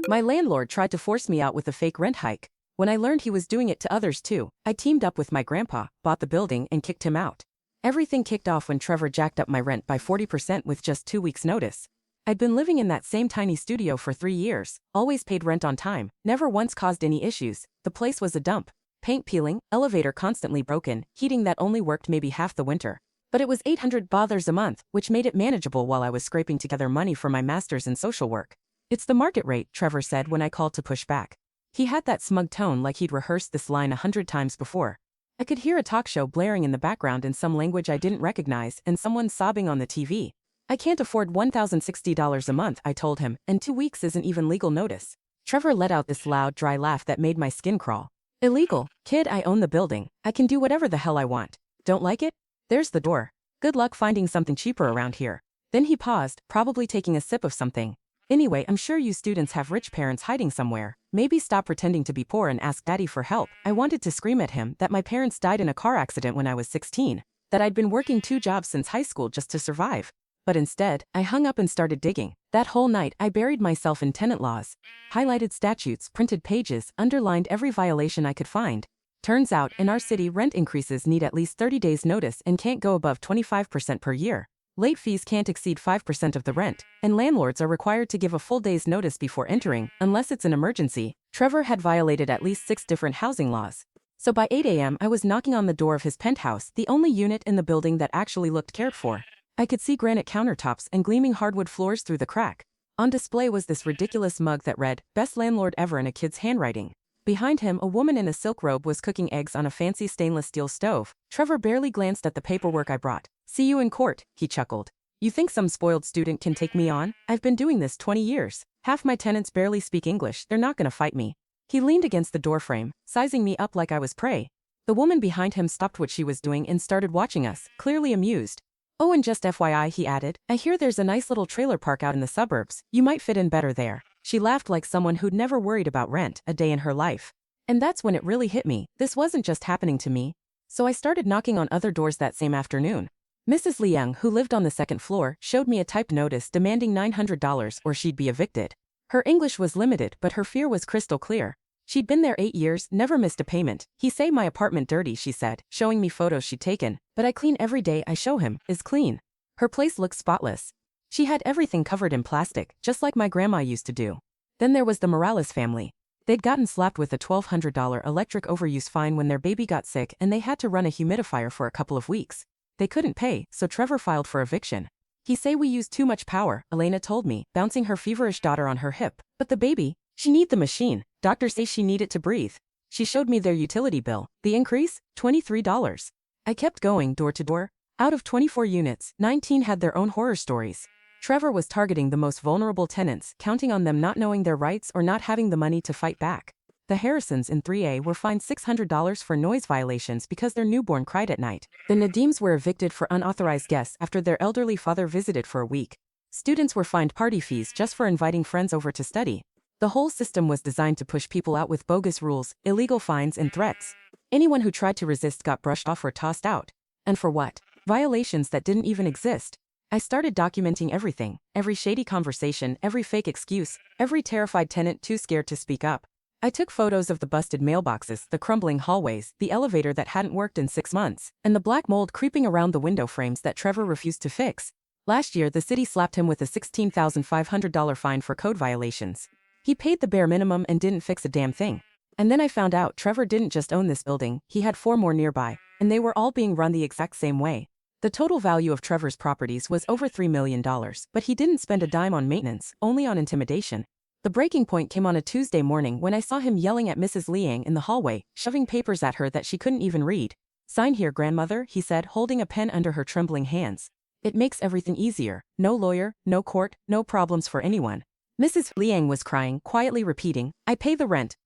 My landlord tried to force me out with a fake rent hike. When I learned he was doing it to others too, I teamed up with my grandpa, bought the building, and kicked him out. Everything kicked off when Trevor jacked up my rent by 40% with just 2 weeks' notice. I'd been living in that same tiny studio for 3 years, always paid rent on time, never once caused any issues. The place was a dump. Paint peeling, elevator constantly broken, heating that only worked maybe half the winter. But it was $800 a month, which made it manageable while I was scraping together money for my master's in social work. It's the market rate, Trevor said when I called to push back. He had that smug tone like he'd rehearsed this line 100 times before. I could hear a talk show blaring in the background in some language I didn't recognize and someone sobbing on the TV. I can't afford $1,060 a month, I told him, and 2 weeks isn't even legal notice. Trevor let out this loud, dry laugh that made my skin crawl. Illegal? Kid, I own the building. I can do whatever the hell I want. Don't like it? There's the door. Good luck finding something cheaper around here. Then he paused, probably taking a sip of something. Anyway, I'm sure you students have rich parents hiding somewhere. Maybe stop pretending to be poor and ask daddy for help. I wanted to scream at him that my parents died in a car accident when I was 16, that I'd been working 2 jobs since high school just to survive. But instead, I hung up and started digging. That whole night, I buried myself in tenant laws. Highlighted statutes, printed pages, underlined every violation I could find. Turns out, in our city, rent increases need at least 30 days notice and can't go above 25% per year. Late fees can't exceed 5% of the rent, and landlords are required to give a full day's notice before entering, unless it's an emergency. Trevor had violated at least 6 different housing laws. So by 8 a.m. I was knocking on the door of his penthouse, the only unit in the building that actually looked cared for. I could see granite countertops and gleaming hardwood floors through the crack. On display was this ridiculous mug that read, "Best Landlord Ever" in a kid's handwriting. Behind him, a woman in a silk robe was cooking eggs on a fancy stainless steel stove. Trevor barely glanced at the paperwork I brought. "See you in court," he chuckled. "You think some spoiled student can take me on? I've been doing this 20 years. Half my tenants barely speak English, they're not gonna fight me." He leaned against the doorframe, sizing me up like I was prey. The woman behind him stopped what she was doing and started watching us, clearly amused. "Oh, and just FYI," he added, "I hear there's a nice little trailer park out in the suburbs. You might fit in better there." She laughed like someone who'd never worried about rent a day in her life. And that's when it really hit me. This wasn't just happening to me. So I started knocking on other doors that same afternoon. Mrs. Liang, who lived on the second floor, showed me a typed notice demanding $900 or she'd be evicted. Her English was limited, but her fear was crystal clear. She'd been there 8 years, never missed a payment. "He say my apartment dirty," she said, showing me photos she'd taken. "But I clean every day I show him, is clean." Her place looked spotless. She had everything covered in plastic, just like my grandma used to do. Then there was the Morales family. They'd gotten slapped with a $1,200 electric overuse fine when their baby got sick and they had to run a humidifier for a couple of weeks. They couldn't pay, so Trevor filed for eviction. "He say we use too much power," Elena told me, bouncing her feverish daughter on her hip. "But the baby, she need the machine. Doctors say she need it to breathe." She showed me their utility bill. The increase? $23. I kept going door to door. Out of 24 units, 19 had their own horror stories. Trevor was targeting the most vulnerable tenants, counting on them not knowing their rights or not having the money to fight back. The Harrisons in 3A were fined $600 for noise violations because their newborn cried at night. The Nadims were evicted for unauthorized guests after their elderly father visited for a week. Students were fined party fees just for inviting friends over to study. The whole system was designed to push people out with bogus rules, illegal fines, and threats. Anyone who tried to resist got brushed off or tossed out. And for what? Violations that didn't even exist. I started documenting everything, every shady conversation, every fake excuse, every terrified tenant too scared to speak up. I took photos of the busted mailboxes, the crumbling hallways, the elevator that hadn't worked in 6 months, and the black mold creeping around the window frames that Trevor refused to fix. Last year, the city slapped him with a $16,500 fine for code violations. He paid the bare minimum and didn't fix a damn thing. And then I found out Trevor didn't just own this building, he had 4 more nearby, and they were all being run the exact same way. The total value of Trevor's properties was over $3 million, but he didn't spend a dime on maintenance, only on intimidation. The breaking point came on a Tuesday morning when I saw him yelling at Mrs. Liang in the hallway, shoving papers at her that she couldn't even read. "Sign here, grandmother," he said, holding a pen under her trembling hands. "It makes everything easier. No lawyer, no court, no problems for anyone." Mrs. Liang was crying, quietly repeating, I pay the rent,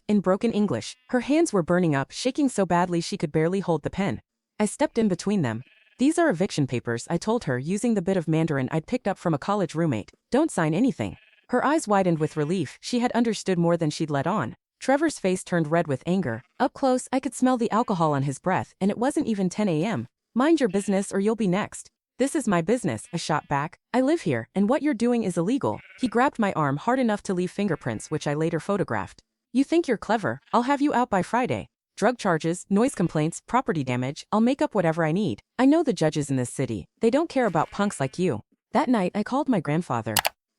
in broken English. Her hands were burning up, shaking so badly she could barely hold the pen. I stepped in between them. "These are eviction papers," I told her, using the bit of Mandarin I'd picked up from a college roommate. "Don't sign anything." Her eyes widened with relief. She had understood more than she'd let on. Trevor's face turned red with anger. Up close, I could smell the alcohol on his breath, and it wasn't even 10 a.m. "Mind your business or you'll be next." "This is my business," I shot back. "I live here, and what you're doing is illegal." He grabbed my arm hard enough to leave fingerprints, which I later photographed. "You think you're clever? I'll have you out by Friday. Drug charges, noise complaints, property damage, I'll make up whatever I need. I know the judges in this city. They don't care about punks like you." That night, I called my grandfather.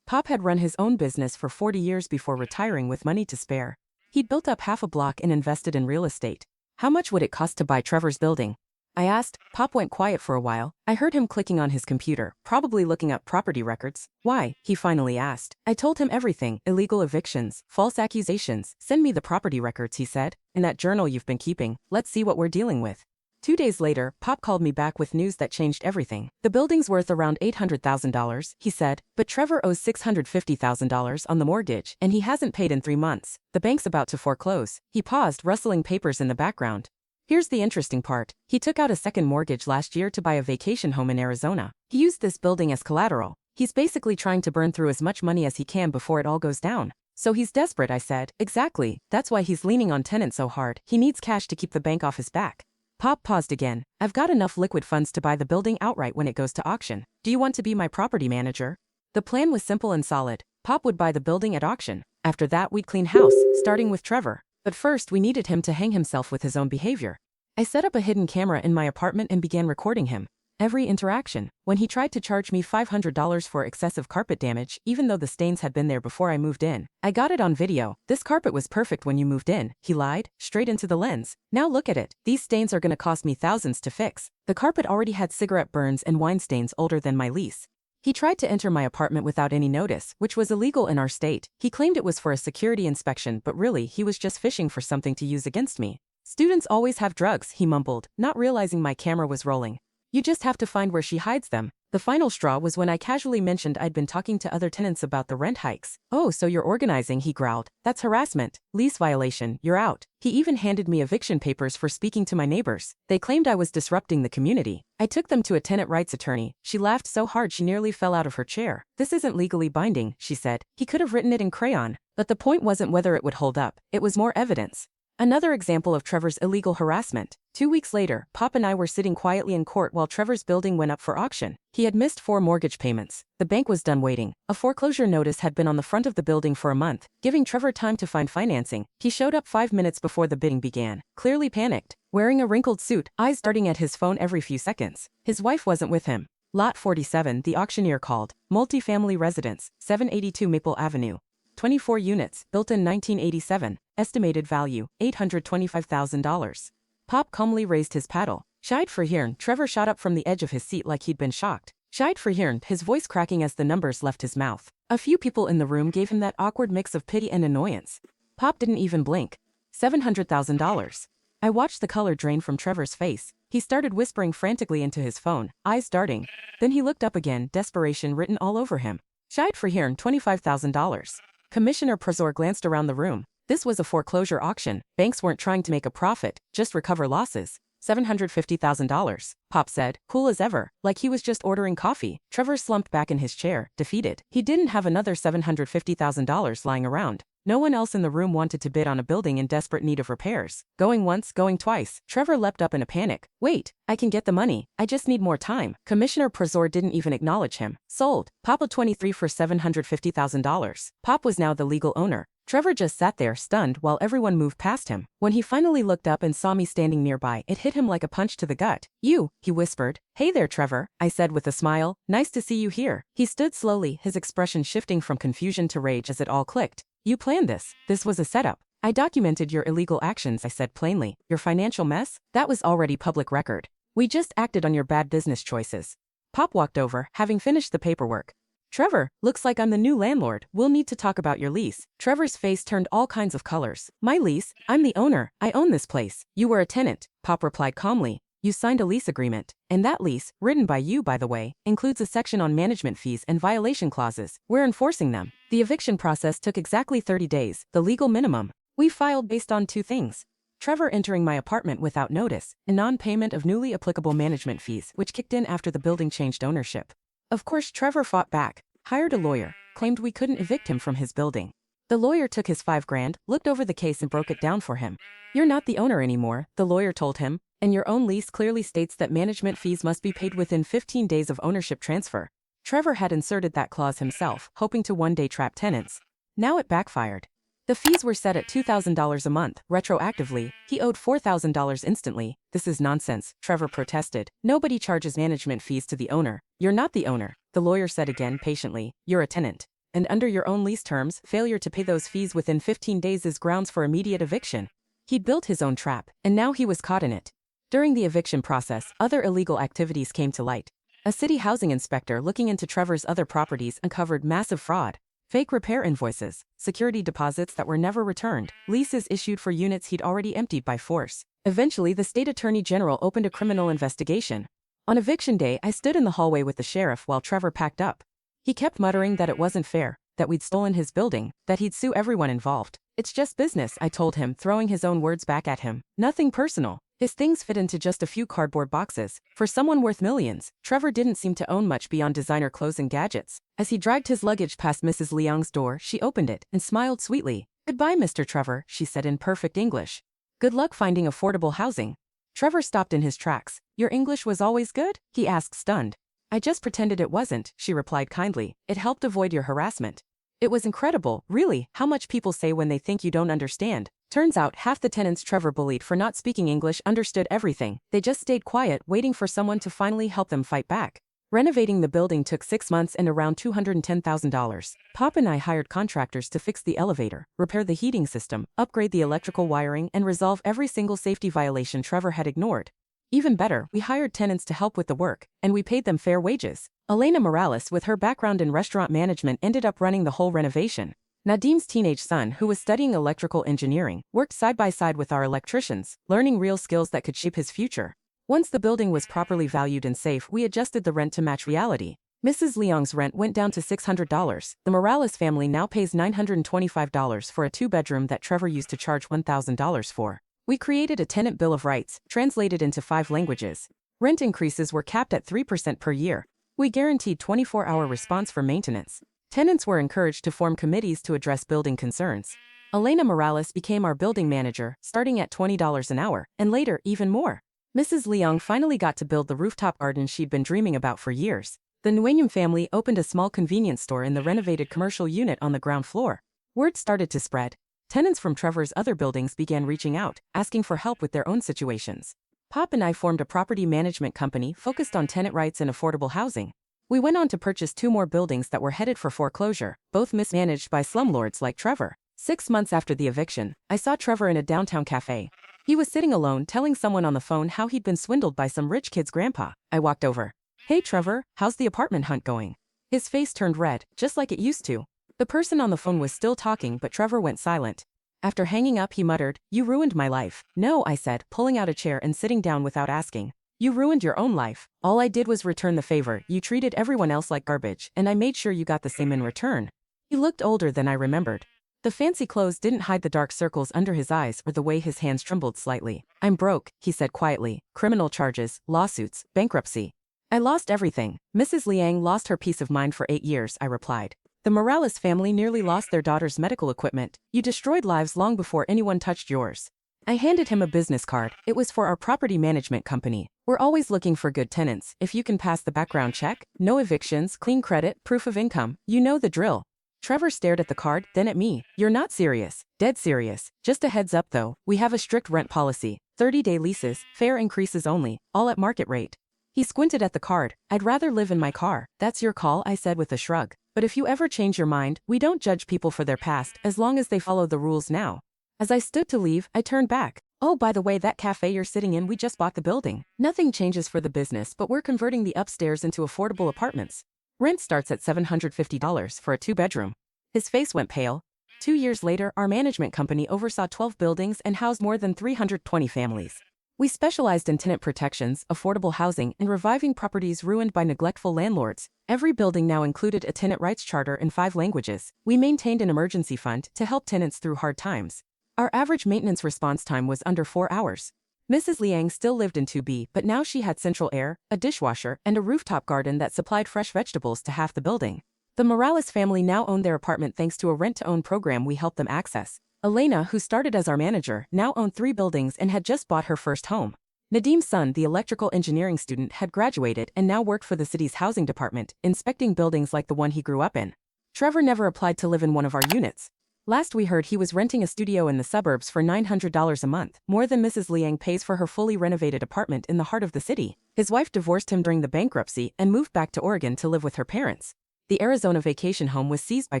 Pop had run his own business for 40 years before retiring with money to spare. He'd built up half a block and invested in real estate. "How much would it cost to buy Trevor's building?" I asked. Pop went quiet for a while. I heard him clicking on his computer, probably looking up property records. "Why?" he finally asked. I told him everything: illegal evictions, false accusations. "Send me the property records," he said. "In that journal you've been keeping. Let's see what we're dealing with." 2 days later, Pop called me back with news that changed everything. "The building's worth around $800,000, he said, "but Trevor owes $650,000 on the mortgage, and he hasn't paid in 3 months. The bank's about to foreclose." He paused, rustling papers in the background. "Here's the interesting part. He took out a second mortgage last year to buy a vacation home in Arizona. He used this building as collateral. He's basically trying to burn through as much money as he can before it all goes down." "So he's desperate," I said. "Exactly. That's why he's leaning on tenants so hard. He needs cash to keep the bank off his back." Pop paused again. "I've got enough liquid funds to buy the building outright when it goes to auction. Do you want to be my property manager?" The plan was simple and solid. Pop would buy the building at auction. After that, we'd clean house, starting with Trevor. But first, we needed him to hang himself with his own behavior. I set up a hidden camera in my apartment and began recording him. Every interaction. When he tried to charge me $500 for excessive carpet damage, even though the stains had been there before I moved in, I got it on video. "This carpet was perfect when you moved in," he lied, straight into the lens. "Now look at it. These stains are gonna cost me thousands to fix." The carpet already had cigarette burns and wine stains older than my lease. He tried to enter my apartment without any notice, which was illegal in our state. He claimed it was for a security inspection, but really, he was just fishing for something to use against me. "Students always have drugs," he mumbled, not realizing my camera was rolling. "You just have to find where she hides them." The final straw was when I casually mentioned I'd been talking to other tenants about the rent hikes. "Oh, so you're organizing," he growled. "That's harassment. Lease violation. You're out." He even handed me eviction papers for speaking to my neighbors. They claimed I was disrupting the community. I took them to a tenant rights attorney. She laughed so hard she nearly fell out of her chair. "This isn't legally binding," she said. "He could have written it in crayon." But the point wasn't whether it would hold up. It was more evidence. Another example of Trevor's illegal harassment. 2 weeks later, Pop and I were sitting quietly in court while Trevor's building went up for auction. He had missed 4 mortgage payments. The bank was done waiting. A foreclosure notice had been on the front of the building for a month, giving Trevor time to find financing. He showed up 5 minutes before the bidding began, clearly panicked, wearing a wrinkled suit, eyes darting at his phone every few seconds. His wife wasn't with him. "Lot 47, the auctioneer called. Multifamily residence, 782 Maple Avenue. 24 units, built in 1987. Estimated value, $825,000. Pop calmly raised his paddle. "Scheid verheeren." Trevor shot up from the edge of his seat like he'd been shocked. "Scheid verheeren," his voice cracking as the numbers left his mouth. A few people in the room gave him that awkward mix of pity and annoyance. Pop didn't even blink. $700,000. I watched the color drain from Trevor's face. He started whispering frantically into his phone, eyes darting. Then he looked up again, desperation written all over him. "Scheid verheeren, $25,000. Commissioner Prezor glanced around the room. This was a foreclosure auction. Banks weren't trying to make a profit, just recover losses. $750,000, Pop said, cool as ever, like he was just ordering coffee. Trevor slumped back in his chair, defeated. He didn't have another $750,000 lying around. No one else in the room wanted to bid on a building in desperate need of repairs. Going once, going twice. Trevor leapt up in a panic. "Wait, I can get the money. I just need more time." Commissioner Prezor didn't even acknowledge him. "Sold. Papa 23 for $750,000. Pop was now the legal owner. Trevor just sat there, stunned, while everyone moved past him. When he finally looked up and saw me standing nearby, it hit him like a punch to the gut. "You," he whispered. "Hey there, Trevor," I said with a smile. "Nice to see you here." He stood slowly, his expression shifting from confusion to rage as it all clicked. "You planned this. This was a setup." "I documented your illegal actions," I said plainly. "Your financial mess? That was already public record. We just acted on your bad business choices." Pop walked over, having finished the paperwork. "Trevor, looks like I'm the new landlord. We'll need to talk about your lease." Trevor's face turned all kinds of colors. "My lease? I'm the owner. I own this place." "You were a tenant," Pop replied calmly. "You signed a lease agreement. And that lease, written by you by the way, includes a section on management fees and violation clauses. We're enforcing them." The eviction process took exactly 30 days, the legal minimum. We filed based on 2 things. Trevor entering my apartment without notice, and non-payment of newly applicable management fees, which kicked in after the building changed ownership. Of course, Trevor fought back, hired a lawyer, claimed we couldn't evict him from his building. The lawyer took his $5,000, looked over the case and broke it down for him. "You're not the owner anymore," the lawyer told him. And your own lease clearly states that management fees must be paid within 15 days of ownership transfer. Trevor had inserted that clause himself, hoping to one day trap tenants. Now it backfired. The fees were set at $2,000 a month, retroactively. He owed $4,000 instantly. This is nonsense, Trevor protested. Nobody charges management fees to the owner. You're not the owner, the lawyer said again patiently. You're a tenant. And under your own lease terms, failure to pay those fees within 15 days is grounds for immediate eviction. He'd built his own trap, and now he was caught in it. During the eviction process, other illegal activities came to light. A city housing inspector looking into Trevor's other properties uncovered massive fraud. Fake repair invoices, security deposits that were never returned, leases issued for units he'd already emptied by force. Eventually, the state attorney general opened a criminal investigation. On eviction day, I stood in the hallway with the sheriff while Trevor packed up. He kept muttering that it wasn't fair, that we'd stolen his building, that he'd sue everyone involved. It's just business, I told him, throwing his own words back at him. Nothing personal. His things fit into just a few cardboard boxes. For someone worth millions, Trevor didn't seem to own much beyond designer clothes and gadgets. As he dragged his luggage past Mrs. Liang's door, she opened it and smiled sweetly. Goodbye, Mr. Trevor, she said in perfect English. Good luck finding affordable housing. Trevor stopped in his tracks. Your English was always good? He asked, stunned. I just pretended it wasn't, she replied kindly. It helped avoid your harassment. It was incredible, really, how much people say when they think you don't understand. Turns out half the tenants Trevor bullied for not speaking English understood everything. They just stayed quiet, waiting for someone to finally help them fight back. Renovating the building took 6 months and around $210,000. Pop and I hired contractors to fix the elevator, repair the heating system, upgrade the electrical wiring, and resolve every single safety violation Trevor had ignored. Even better, we hired tenants to help with the work, and we paid them fair wages. Elena Morales, with her background in restaurant management, ended up running the whole renovation. Nadim's teenage son, who was studying electrical engineering, worked side by side with our electricians, learning real skills that could shape his future. Once the building was properly valued and safe, we adjusted the rent to match reality. Mrs. Liang's rent went down to $600. The Morales family now pays $925 for a 2-bedroom that Trevor used to charge $1,000 for. We created a tenant bill of rights, translated into 5 languages. Rent increases were capped at 3% per year. We guaranteed 24-hour response for maintenance. Tenants were encouraged to form committees to address building concerns. Elena Morales became our building manager, starting at $20 an hour, and later, even more. Mrs. Liang finally got to build the rooftop garden she'd been dreaming about for years. The Nguyen family opened a small convenience store in the renovated commercial unit on the ground floor. Word started to spread. Tenants from Trevor's other buildings began reaching out, asking for help with their own situations. Pop and I formed a property management company focused on tenant rights and affordable housing. We went on to purchase 2 more buildings that were headed for foreclosure, both mismanaged by slumlords like Trevor. 6 months after the eviction, I saw Trevor in a downtown cafe. He was sitting alone, telling someone on the phone how he'd been swindled by some rich kid's grandpa. I walked over. Hey Trevor, how's the apartment hunt going? His face turned red, just like it used to. The person on the phone was still talking, but Trevor went silent. After hanging up, he muttered, You ruined my life. No, I said, pulling out a chair and sitting down without asking. You ruined your own life. All I did was return the favor. You treated everyone else like garbage, and I made sure you got the same in return. He looked older than I remembered. The fancy clothes didn't hide the dark circles under his eyes or the way his hands trembled slightly. I'm broke, he said quietly. Criminal charges, lawsuits, bankruptcy. I lost everything. Mrs. Liang lost her peace of mind for 8 years, I replied. The Morales family nearly lost their daughter's medical equipment. You destroyed lives long before anyone touched yours. I handed him a business card. It was for our property management company. We're always looking for good tenants. If you can pass the background check, no evictions, clean credit, proof of income, you know the drill. Trevor stared at the card, then at me. You're not serious. Dead serious. Just a heads up though, we have a strict rent policy. 30-day leases, fair increases only, all at market rate. He squinted at the card. I'd rather live in my car. That's your call, I said with a shrug. But if you ever change your mind, we don't judge people for their past as long as they follow the rules now. As I stood to leave, I turned back. Oh, by the way, that cafe you're sitting in, we just bought the building. Nothing changes for the business, but we're converting the upstairs into affordable apartments. Rent starts at $750 for a 2-bedroom. His face went pale. 2 years later, our management company oversaw 12 buildings and housed more than 320 families. We specialized in tenant protections, affordable housing, and reviving properties ruined by neglectful landlords. Every building now included a tenant rights charter in 5 languages. We maintained an emergency fund to help tenants through hard times. Our average maintenance response time was under 4 hours. Mrs. Liang still lived in 2B, but now she had central air, a dishwasher, and a rooftop garden that supplied fresh vegetables to half the building. The Morales family now owned their apartment thanks to a rent-to-own program we helped them access. Elena, who started as our manager, now owned 3 buildings and had just bought her first home. Nadim's son, the electrical engineering student, had graduated and now worked for the city's housing department, inspecting buildings like the one he grew up in. Trevor never applied to live in one of our units. Last we heard, he was renting a studio in the suburbs for $900 a month, more than Mrs. Liang pays for her fully renovated apartment in the heart of the city. His wife divorced him during the bankruptcy and moved back to Oregon to live with her parents. The Arizona vacation home was seized by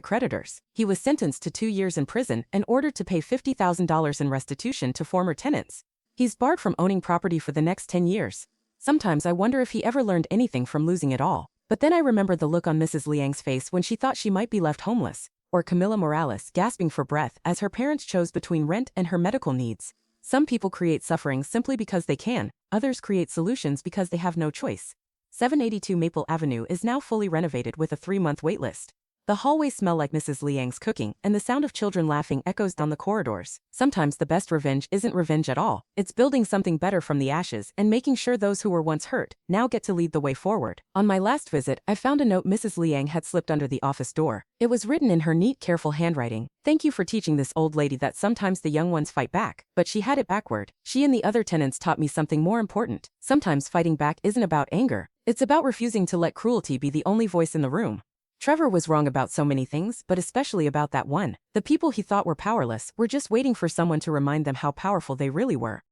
creditors. He was sentenced to 2 years in prison and ordered to pay $50,000 in restitution to former tenants. He's barred from owning property for the next 10 years. Sometimes I wonder if he ever learned anything from losing it all. But then I remember the look on Mrs. Liang's face when she thought she might be left homeless. Or Camila Morales gasping for breath as her parents chose between rent and her medical needs. Some people create suffering simply because they can, others create solutions because they have no choice. 782 Maple Avenue is now fully renovated with a 3-month waitlist. The hallways smell like Mrs. Liang's cooking, and the sound of children laughing echoes down the corridors. Sometimes the best revenge isn't revenge at all. It's building something better from the ashes and making sure those who were once hurt now get to lead the way forward. On my last visit, I found a note Mrs. Liang had slipped under the office door. It was written in her neat, careful handwriting. "Thank you for teaching this old lady that sometimes the young ones fight back." But she had it backward. She and the other tenants taught me something more important. Sometimes fighting back isn't about anger. It's about refusing to let cruelty be the only voice in the room. Trevor was wrong about so many things, but especially about that one. The people he thought were powerless were just waiting for someone to remind them how powerful they really were.